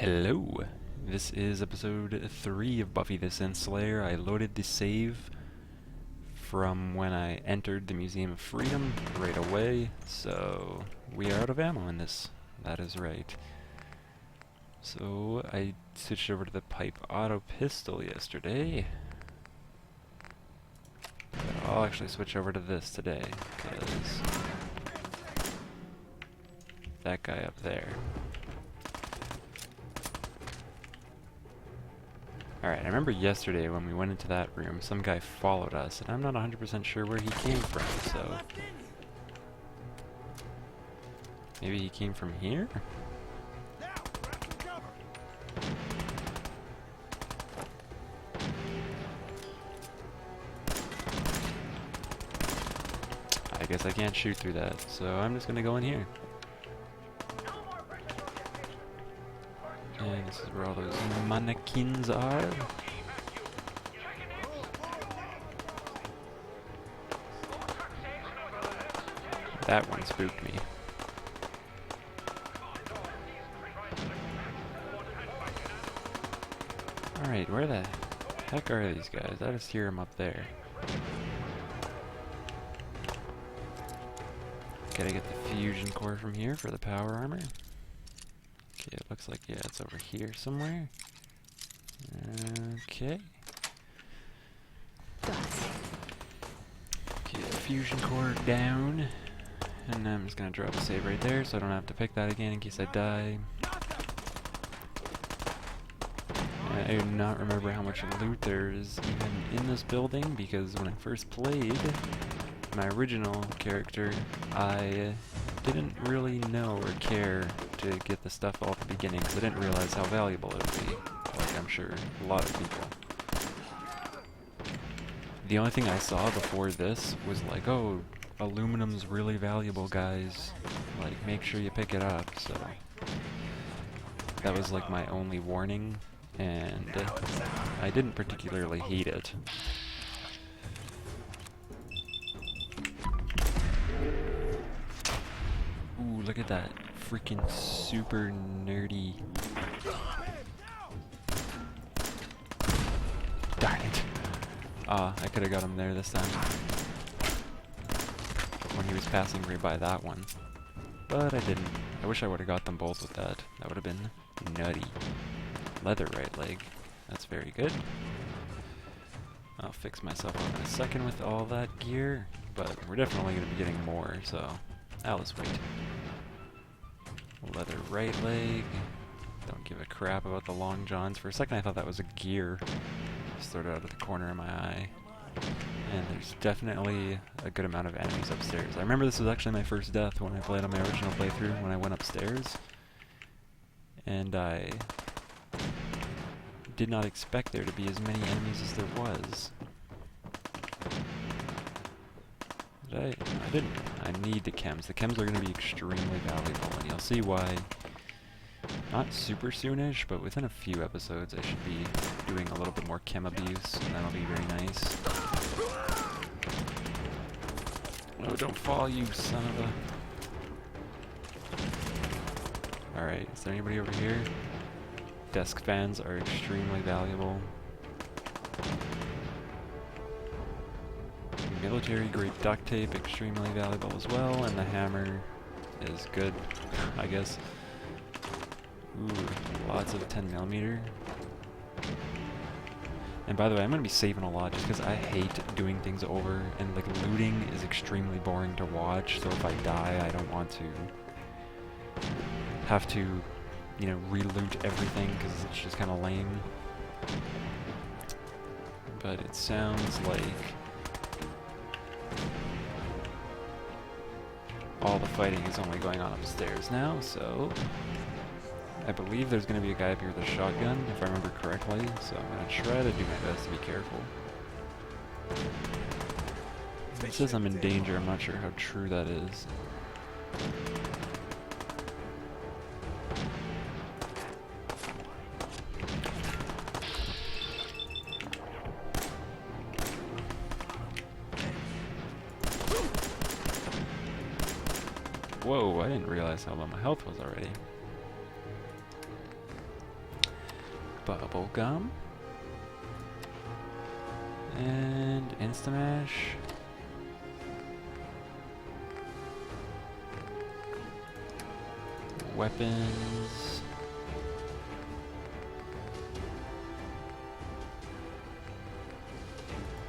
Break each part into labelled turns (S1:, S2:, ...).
S1: Hello, this is episode 3 of Buffy the Synth Slayer. I loaded the save from when I entered the Museum of Freedom right away, so we are out of ammo in this. That is right. So I switched over to the pipe auto pistol yesterday. But I'll actually switch over to this today, because that guy up there. Alright, I remember yesterday when we went into that room, some guy followed us, and I'm not 100% sure where he came from, so... maybe he came from here? I guess I can't shoot through that, so I'm just gonna go in here. And this is where all those mannequins are. That one spooked me. Alright, where the heck are these guys? I just hear them up there. Gotta get the fusion core from here for the power armor. Okay, it looks like, yeah, it's over here somewhere. Okay. Okay, fusion core down. And I'm just gonna drop a save right there so I don't have to pick that again in case I die. I do not remember how much loot there is even in this building, because when I first played my original character, I didn't really know or care to get the stuff all at the beginning, because I didn't realize how valuable it would be, like I'm sure a lot of people. The only thing I saw before this was like, oh, aluminum's really valuable, guys, like make sure you pick it up, so that was like my only warning, and I didn't particularly hate it. Ooh, look at that freaking super nerdy. Darn it. I could have got him there this time. When he was passing right by that one. But I didn't. I wish I would have got them both with that. That would have been nutty. Leather right leg. That's very good. I'll fix myself up in a second with all that gear. But we're definitely going to be getting more, so I'll just wait. Leather right leg. Don't give a crap about the long johns. For a second I thought that was a gear. Just throw it out of the corner of my eye. And there's definitely a good amount of enemies upstairs. I remember this was actually my first death when I played on my original playthrough, when I went upstairs. And I did not expect there to be as many enemies as there was. Did I? I didn't. I need the chems. The chems are going to be extremely valuable, and you'll see why. Not super soonish, but within a few episodes I should be doing a little bit more chem abuse, and that'll be very nice. Oh, don't fall, you son of a... Alright, is there anybody over here? Desk fans are extremely valuable. Military grade duct tape, extremely valuable as well, and the hammer is good, I guess. Ooh, lots of 10mm. And by the way, I'm going to be saving a lot just because I hate doing things over, and like looting is extremely boring to watch, so if I die I don't want to have to, you know, re-loot everything because it's just kind of lame. But it sounds like all the fighting is only going on upstairs now, so I believe there's going to be a guy up here with a shotgun, if I remember correctly, so I'm going to try to do my best to be careful. It says I'm in danger, I'm not sure how true that is. Whoa, I didn't realize how low my health was already. bubble gum. And Instamash. Weapons.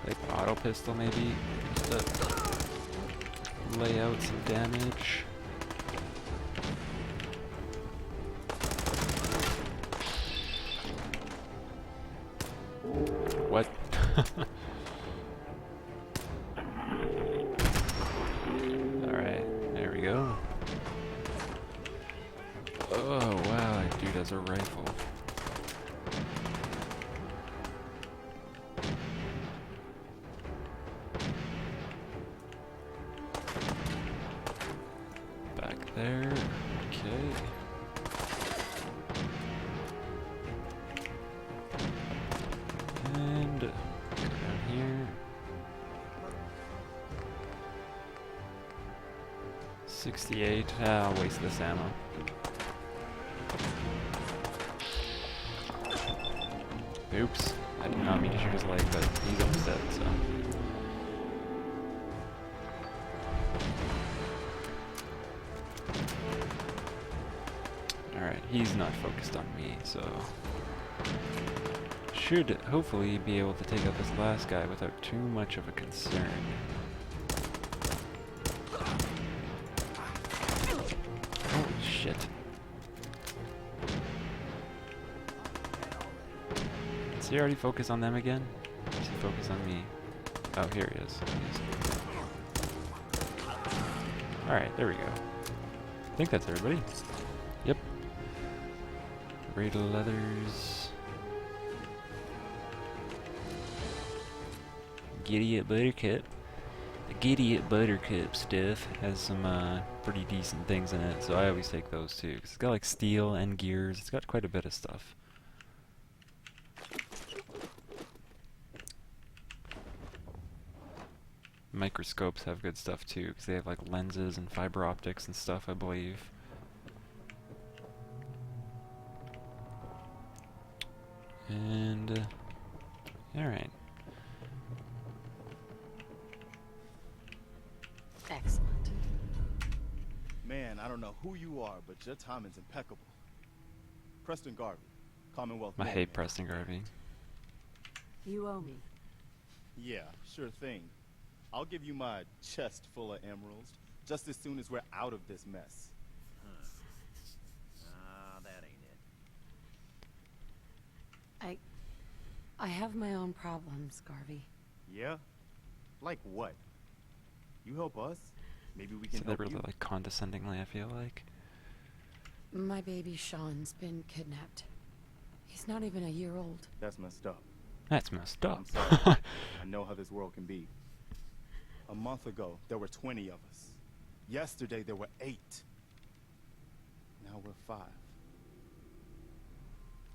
S1: Like auto pistol maybe, just to lay out some damage. What? Alright, there we go. Oh wow, that dude has a rifle. Back there, okay. And go down here. 68, I'll waste this ammo. Oops, I did not mean to shoot his leg, but he's almost dead, so. Alright, he's not focused on me, so. Should hopefully be able to take out this last guy without too much of a concern. Oh, shit. Does he already focus on them again? Or does he focus on me? Oh, here he is. Alright, there we go. I think that's everybody. Yep. Raid leathers. Giddy at Buttercup. The Giddy at Buttercup stuff has some pretty decent things in it, so I always take those too. 'Cause it's got like steel and gears. It's got quite a bit of stuff. Microscopes have good stuff too, because they have like lenses and fiber optics and stuff, I believe. And alright.
S2: Excellent.
S3: Man, I don't know who you are, but your timing's impeccable. Preston Garvey, Commonwealth.
S1: I hate Preston Garvey.
S2: You owe me.
S3: Yeah, sure thing. I'll give you my chest full of emeralds just as soon as we're out of this mess.
S4: That ain't it.
S2: I have my own problems, Garvey.
S3: Yeah? Like what? You help us? Maybe we
S1: So
S3: can
S1: they
S3: help
S1: really
S3: you.
S1: like condescendingly, I feel like.
S2: My baby Sean's been kidnapped. He's not even a year old.
S3: That's messed up.
S1: That's messed up.
S3: I'm sorry. I know how this world can be. A month ago, there were 20 of us. Yesterday, there were 8. Now we're 5.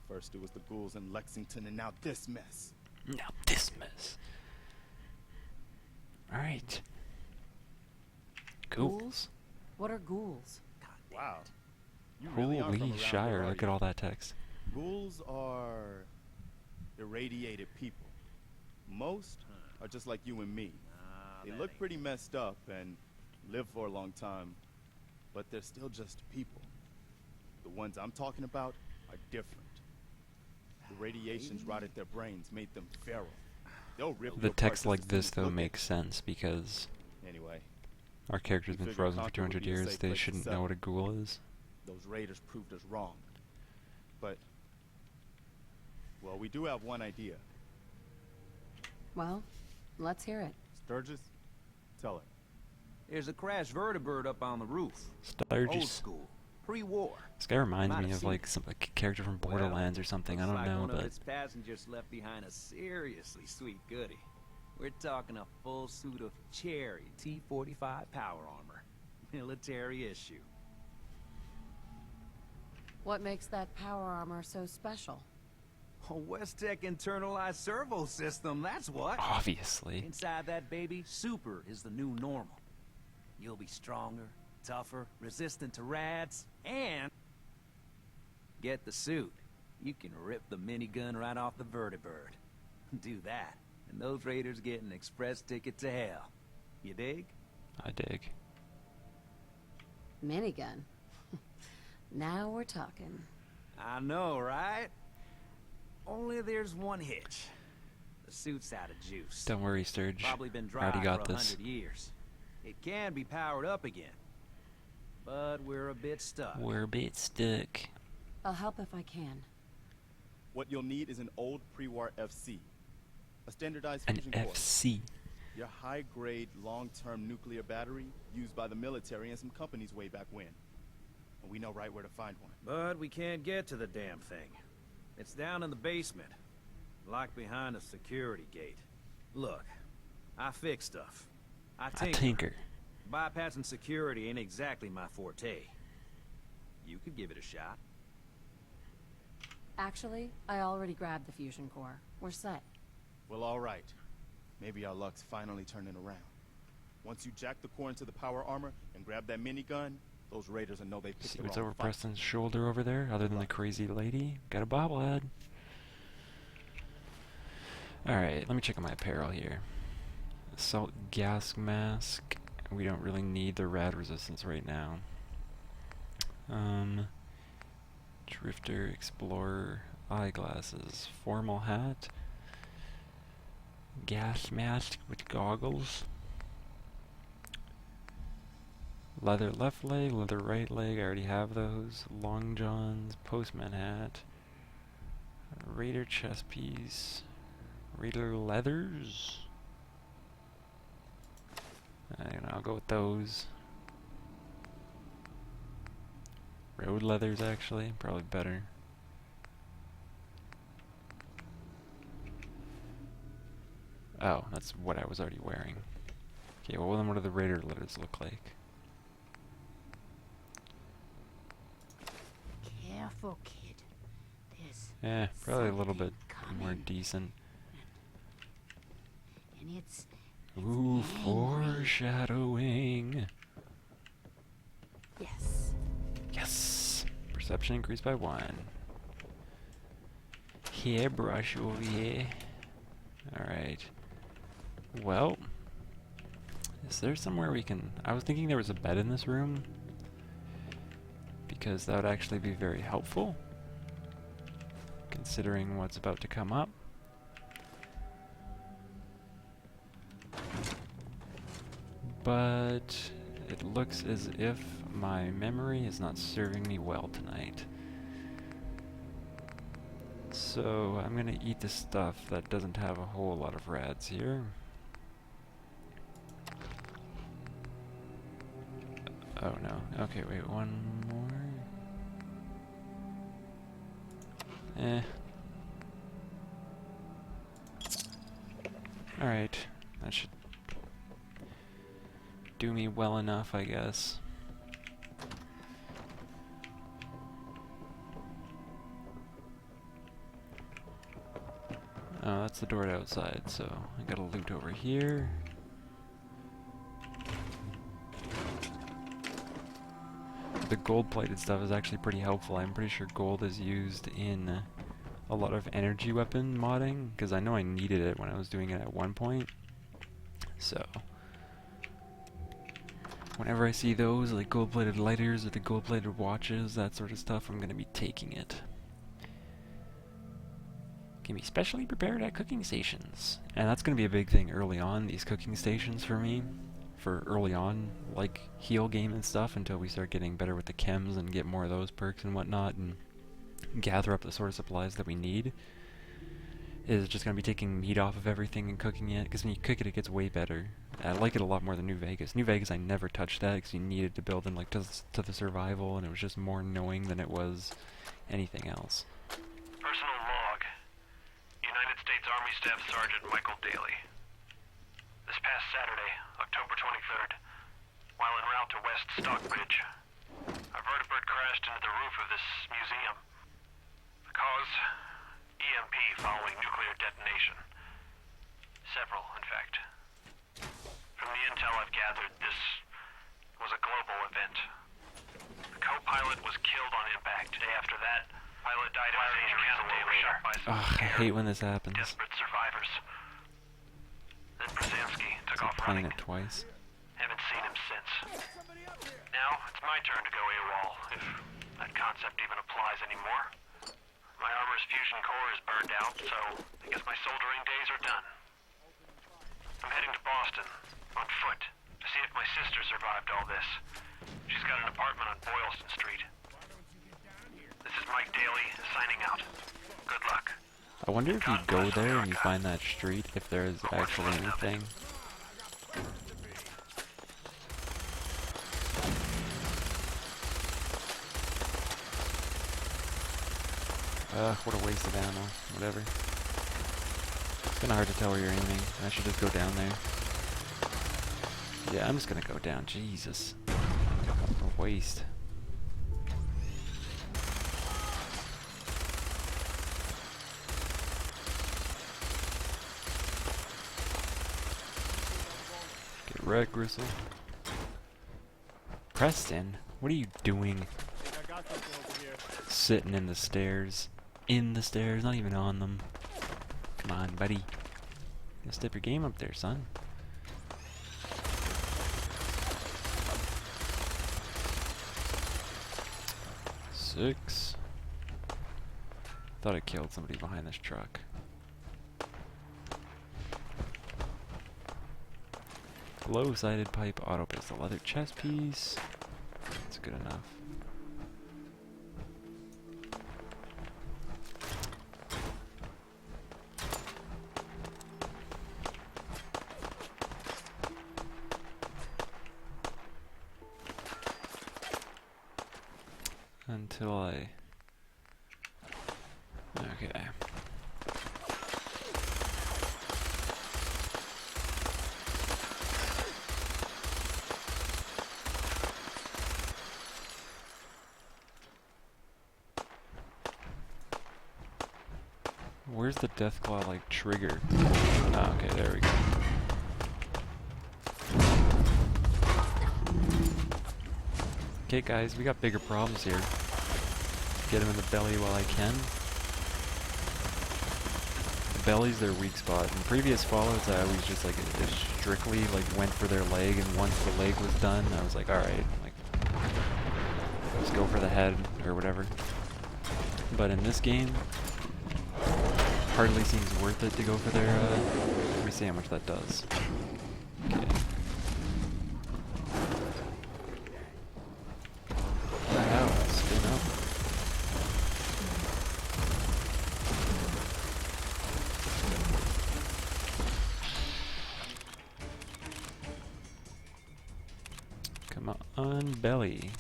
S3: First, it was the ghouls in Lexington, and now this mess.
S1: Now this mess. Alright. Ghouls?
S2: What are ghouls?
S3: Wow. You really are from
S1: Holy
S3: around
S1: Shire,
S3: here,
S1: look
S3: are
S1: at
S3: you?
S1: all that text.
S3: Ghouls are irradiated people. Most are just like you and me. They look pretty messed up and live for a long time, but they're still just people. The ones I'm talking about are different. The radiations rotted their brains, made them feral. They'll rip
S1: The
S3: you apart
S1: text
S3: just
S1: like
S3: as soon
S1: this,
S3: as
S1: though,
S3: you look at
S1: makes sense because
S3: it. Anyway,
S1: our character's been
S3: figured
S1: frozen for
S3: Concord would
S1: 200
S3: be a
S1: years.
S3: safe
S1: They
S3: place to
S1: shouldn't know
S3: settle.
S1: what a ghoul is.
S3: those raiders proved us wrong. But, well, we do have one idea.
S2: Well, let's hear it.
S3: Sturgis, tell it.
S4: There's a crashed vertibird up on the roof. Old
S1: Sturgis.
S4: school, pre-war.
S1: This guy reminds
S4: Might
S1: me
S4: have
S1: of
S4: seen
S1: like some like, character from Borderlands or something. I
S4: Looks
S1: don't
S4: like
S1: know,
S4: one of
S1: but
S4: its passengers left behind a seriously sweet goodie. We're talking a full suit of cherry T-45 power armor, military issue.
S2: What makes that power armor so special?
S4: A West-Tech internalized servo system, that's what.
S1: obviously.
S4: Inside that baby, super is the new normal. You'll be stronger, tougher, resistant to rads, and get the suit. you can rip the minigun right off the vertibird. Do that, and those raiders get an express ticket to hell. You dig?
S1: I dig.
S2: Minigun. Now we're talking.
S4: I know, right? Only there's one hitch. The suit's out of juice.
S1: Don't worry, Sturge.
S4: Probably been
S1: I
S4: dry
S1: already got
S4: for
S1: this.
S4: 100 years. It can be powered up again, but we're a bit stuck.
S1: We're a bit stuck.
S2: I'll help if I can.
S3: What you'll need is an old pre-war FC. A standardized
S1: An
S3: fusion core.
S1: FC.
S3: Your high-grade, long-term nuclear battery used by the military and some companies way back when. And we know right where to find one.
S4: But we can't get to the damn thing. It's down in the basement, locked behind a security gate. Look, I fix stuff. I
S1: A tinker.
S4: Bypassing security ain't exactly my forte. You could give it a shot.
S2: Actually, I already grabbed the fusion core. We're set.
S3: Well, all right. Maybe our luck's finally turning around. Once you jack the core into the power armor and grab that minigun, those raiders will know they picked
S1: See
S3: the
S1: what's
S3: wrong
S1: over
S3: fight.
S1: Preston's shoulder over there, other than the crazy lady? Got a bobblehead. Alright, let me check on my apparel here. Assault gas mask. We don't really need the rad resistance right now. Drifter, explorer, eyeglasses, formal hat, gas mask with goggles, leather left leg, leather right leg, I already have those, long johns, postman hat, raider chest piece, raider leathers. I'll go with those. Road leathers, actually, probably better. Oh, that's what I was already wearing. Okay, well then what do the raider leathers look like?
S5: Careful, kid. There's
S1: Probably a little bit
S5: something
S1: more
S5: coming.
S1: decent.
S5: And it's
S1: Ooh,
S5: angry.
S1: foreshadowing.
S5: Yes.
S1: Yes! Perception increased by 1. Hairbrush over here. Alright. Well, is there somewhere we can... I was thinking there was a bed in this room, because that would actually be very helpful, considering what's about to come up. But it looks as if my memory is not serving me well tonight. So I'm gonna eat the stuff that doesn't have a whole lot of rads here. Oh no. Okay, wait, one more. Alright, that should do me well enough, I guess. Oh, that's the door to outside, so I gotta loot over here. The gold-plated stuff is actually pretty helpful. I'm pretty sure gold is used in a lot of energy weapon modding, because I know I needed it when I was doing it at one point. So whenever I see those, like gold-plated lighters or the gold-plated watches, that sort of stuff, I'm gonna be taking it. Can be specially prepared at cooking stations. And that's gonna be a big thing early on, these cooking stations for me. For early on, like heal game and stuff, until we start getting better with the chems and get more of those perks and whatnot, and gather up the sort of supplies that we need. Is just going to be taking meat off of everything and cooking it, because when you cook it, it gets way better. I like it a lot more than New Vegas. New Vegas, I never touched that, because you needed to build in like to the survival, and it was just more knowing than it was anything else.
S6: Personal log. United States Army Staff Sergeant Michael Daly. This past Saturday, October 23rd, while en route to West Stockbridge, a vertibird crashed into the roof of this museum. The cause? EMP following nuclear detonation. Several, in fact. From the intel I've gathered, this was a global event. The co-pilot was killed on impact. Day after that, pilot died in
S1: Ugh, I hate when this happens.
S6: Desperate survivors. Then Brzezinski took
S1: It's like
S6: off
S1: playing
S6: running.
S1: it twice.
S6: Haven't seen him since. Now it's my turn to go AWOL, if that concept even applies anymore. My armor's fusion core is burned out, so I guess my soldering days are done. I'm heading to Boston, on foot, to see if my sister survived all this. She's got an apartment on Boylston Street. This is Mike Daly, signing out. Good luck.
S1: I wonder if you go there and you find that street, if there is actually anything. Ugh, what a waste of ammo. Whatever. It's kinda hard to tell where you're aiming. I should just go down there. Yeah, I'm just gonna go down. Jesus. What a waste. Get wrecked, Gristle. Preston, what are you doing?
S3: I got something over here.
S1: Sitting in the stairs. In the stairs, not even on them. Come on, buddy. You step your game up there, son. Six. Thought I killed somebody behind this truck. Low-sided pipe auto pistol. Leather chest piece. That's good enough. Until I... Okay. Where's the Deathclaw, like, trigger? Oh, okay, there we go. Okay, guys, we got bigger problems here. Get him in the belly while I can. The belly's their weak spot. In previous Fallouts, I always just, like, strictly, like, went for their leg, and once the leg was done, I was like, alright, like, let's go for the head, or whatever. But in this game, hardly seems worth it to go for their, let me see how much that does. Okay. Wow, spin up. Come on, belly.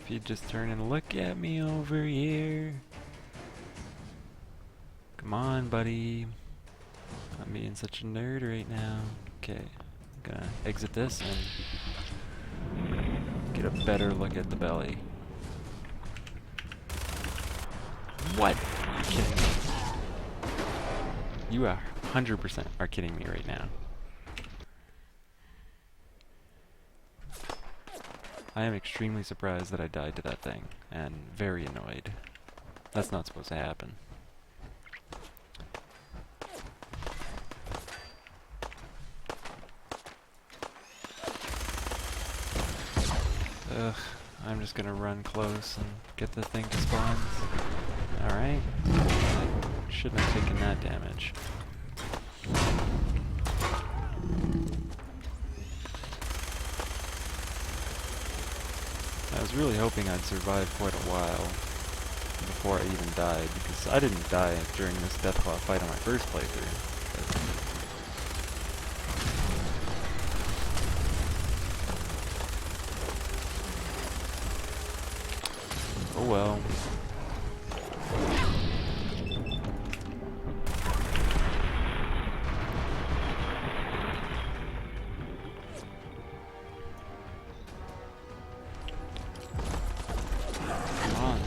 S1: If you just turn and look at me over here. Come on, buddy. I'm being such a nerd right now. Okay, I'm gonna exit this and get a better look at the belly. What? Are you kidding me? You are 100% are kidding me right now. I am extremely surprised that I died to that thing, and very annoyed. That's not supposed to happen. Ugh, I'm just gonna run close and get the thing to spawn. Alright. I shouldn't have taken that damage. I was really hoping I'd survive quite a while before I even died, because I didn't die during this Deathclaw fight on my first playthrough. Oh well. Come on.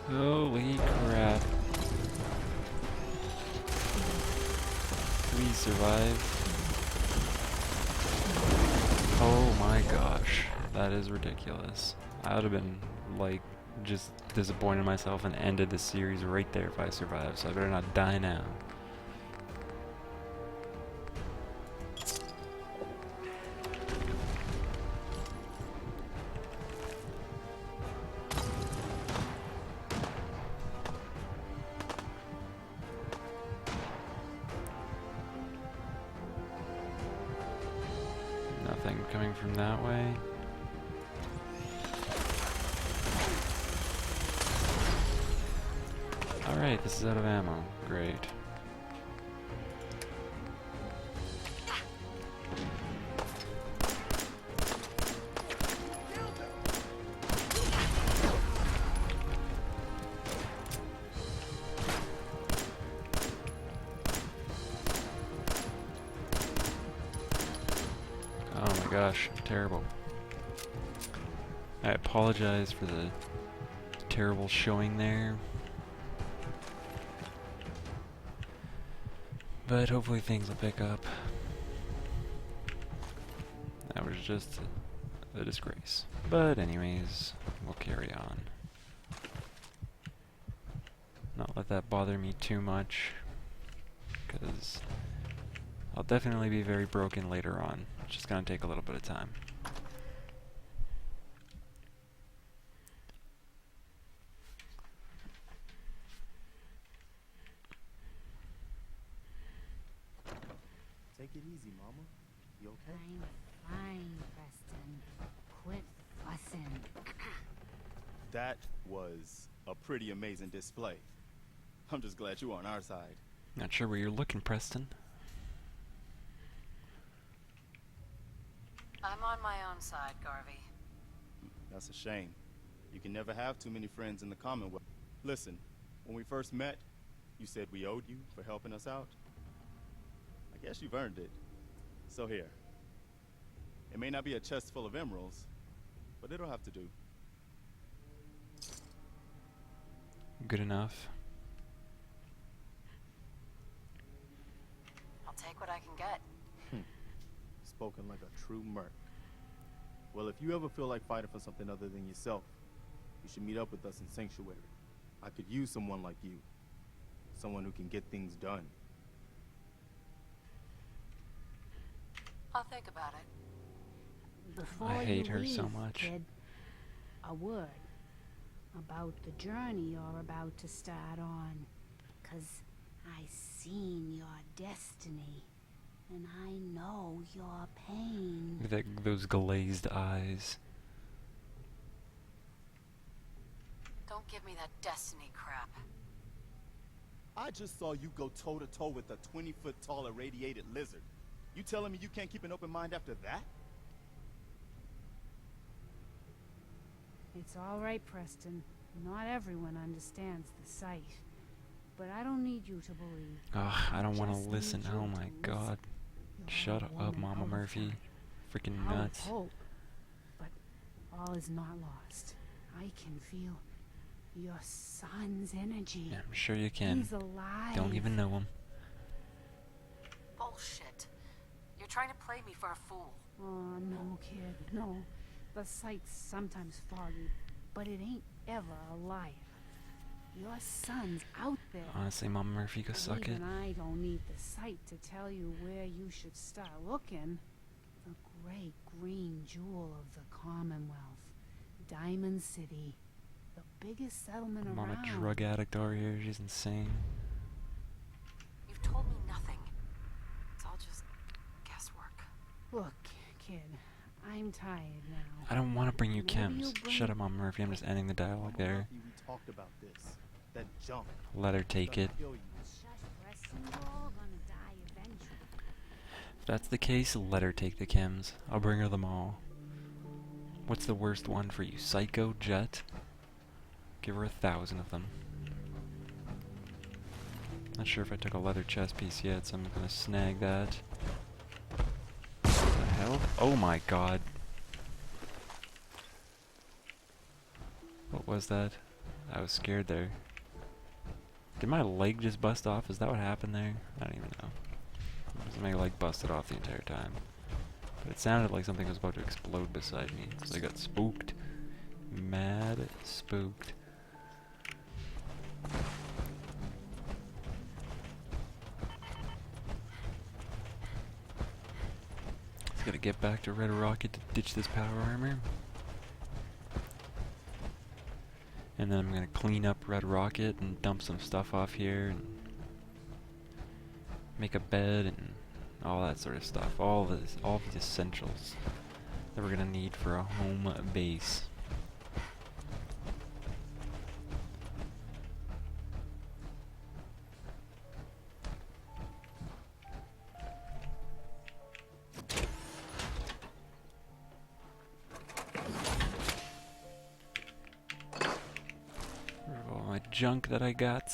S1: Holy crap. Please survive. Oh my gosh. That is ridiculous. I would have been, like, just disappointed in myself and ended the series right there if I survived, so I better not die now. Nothing coming from that way. Alright, this is out of ammo. Great. Oh my gosh, terrible. I apologize for the terrible showing there. But hopefully things will pick up. That was just a disgrace. But anyways, we'll carry on. Not let that bother me too much, because I'll definitely be very broken later on. It's just gonna take a little bit of time.
S3: Take it easy, Mama. You okay?
S5: I'm fine, Preston. Quit fussing.
S3: That was a pretty amazing display. I'm just glad you were on our side.
S1: Not sure where you're looking, Preston.
S2: I'm on my own side, Garvey.
S3: That's a shame. You can never have too many friends in the Commonwealth. Listen, when we first met, you said we owed you for helping us out. I guess you've earned it. So here. It may not be a chest full of emeralds, but it'll have to do.
S1: Good enough.
S2: I'll take what I can get.
S3: Spoken like a true merc. Well, if you ever feel like fighting for something other than yourself, you should meet up with us in Sanctuary. I could use someone like you. Someone who can get things done.
S2: I'll think about it.
S5: Before
S1: I hate
S5: you
S1: her
S5: leave,
S1: so much.
S5: Kid, a word about the journey you're about to start on. 'Cause I seen your destiny, and I know your pain.
S1: Look at those glazed eyes.
S2: Don't give me that destiny crap.
S3: I just saw you go toe-to-toe with a 20-foot-tall irradiated lizard. You telling me you can't keep an open mind after that?
S5: It's all right, Preston. Not everyone understands the sight. But I don't need you to believe.
S1: Ugh, I don't want to
S5: Just
S1: listen.
S5: need you
S1: Oh
S5: to
S1: my
S5: listen.
S1: god.
S5: You're
S1: Shut
S5: a
S1: up,
S5: woman
S1: Mama
S5: of
S1: Murphy.
S5: faith.
S1: Freaking
S5: I would
S1: nuts.
S5: hope, but all is not lost. I can feel your son's energy.
S1: Yeah, I'm sure you can.
S5: He's alive.
S1: Don't even know him.
S2: Bullshit. You're trying to play me for a fool.
S5: Oh, no, kid, no. The sight's sometimes foggy, but it ain't ever a liar. Your son's out there.
S1: Honestly, Mama Murphy, go
S5: And
S1: suck it.
S5: even I don't need the sight to tell you where you should start looking. The great green jewel of the Commonwealth. Diamond City. The biggest settlement
S1: Mama
S5: around.
S1: drug addict over here. She's insane.
S2: You've told me nothing. It's all just guesswork.
S5: Look, kid, I'm tired now.
S1: I don't want to bring you
S5: Maybe you'll
S1: chems.
S5: bring-
S1: Shut up, Mama Murphy. I'm just ending the dialogue
S3: Mama
S1: there.
S3: Murphy, we talked about this. That junk.
S1: Let her take it.
S3: Gonna kill you.
S5: Shush, Preston, you're all gonna die eventually.
S1: If that's the case, let her take the chems. I'll bring her them all. What's the worst one for you? Psycho? Jet? Give her 1,000 of them. Not sure if I took a leather chest piece yet, so I'm gonna snag that. What the hell? Oh my god. What was that? I was scared there. Did my leg just bust off? Is that what happened there? I don't even know. My leg busted off the entire time. But it sounded like something was about to explode beside me. So I got spooked. Mad spooked. Just gotta get back to Red Rocket to ditch this power armor. And then I'm gonna clean up Red Rocket and dump some stuff off here and make a bed and all that sort of stuff. All the essentials that we're gonna need for a home base. All my junk that I got,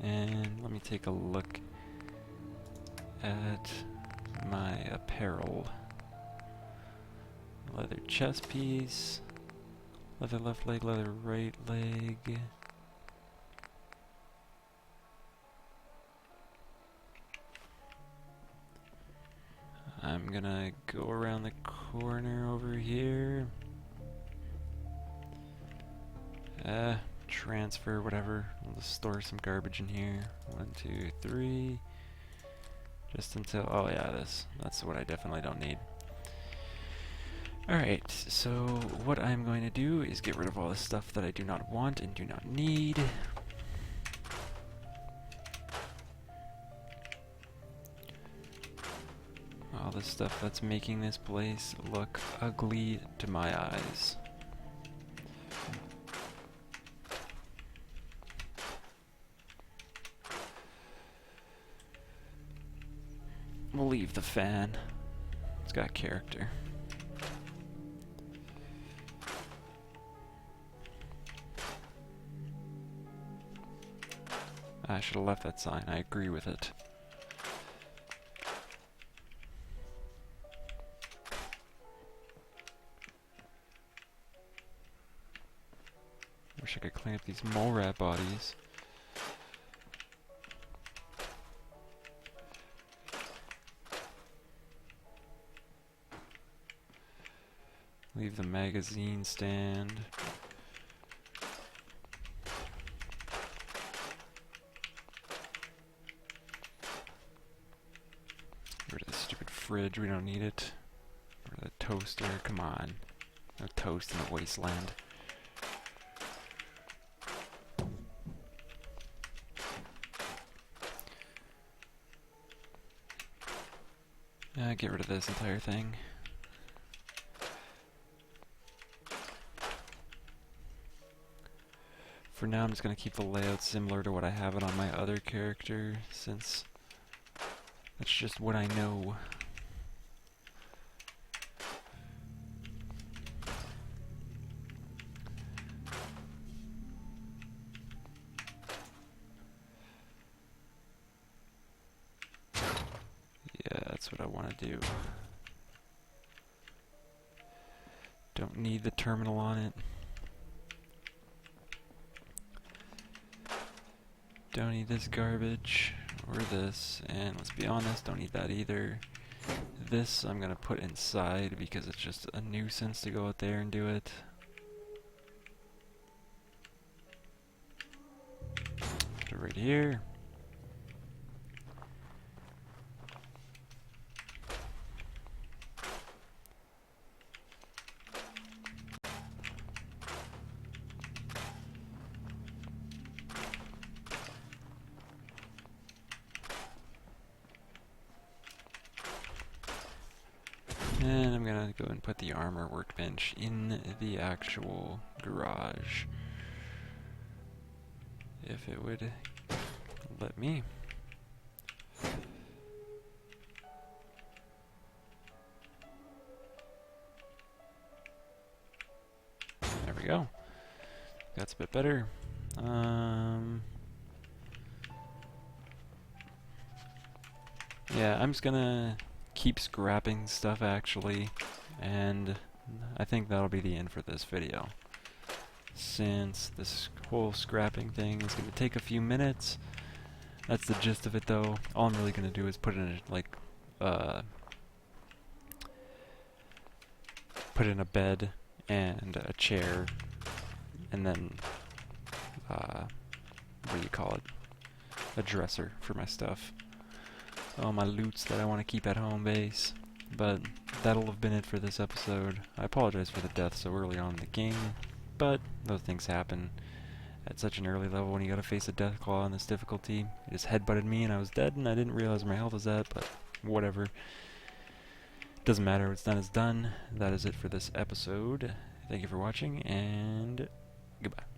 S1: and let me take a look at my apparel. Leather chest piece, leather left leg, leather right leg. I'm gonna go around the corner over here. Transfer, whatever. I'll just store some garbage in here. 1, 2, 3. Just until, oh yeah, that's what I definitely don't need. Alright, so what I'm going to do is get rid of all the stuff that I do not want and do not need. All the stuff that's making this place look ugly to my eyes. We'll leave the fan. It's got character. I should have left that sign. I agree with it. Wish I could clean up these mole rat bodies. Leave the magazine stand. Get rid of the stupid fridge, we don't need it. Get rid of the toaster, come on. No toast in the wasteland. Get rid of this entire thing. For now, I'm just going to keep the layout similar to what I have it on my other character, since that's just what I know. Yeah, that's what I want to do. Don't need the terminal on it. Don't need this garbage, or this, and let's be honest, don't need that either. This I'm gonna put inside because it's just a nuisance to go out there and do it. Put it right here. And I'm gonna go and put the armor workbench in the actual garage. If it would let me. There we go. That's a bit better. Yeah, I'm just gonna keep scrapping stuff actually, and I think that'll be the end for this video. since this whole scrapping thing is going to take a few minutes. That's the gist of it, though. All I'm really going to do is put in a bed and a chair, and then what do you call it? A dresser for my stuff. All my loots that I want to keep at home base. But that'll have been it for this episode. I apologize for the death so early on in the game, but those things happen at such an early level when you gotta face a Deathclaw in this difficulty. It just headbutted me and I was dead, and I didn't realize where my health was at, but whatever. Doesn't matter, what's done is done. That is it for this episode. Thank you for watching, and goodbye.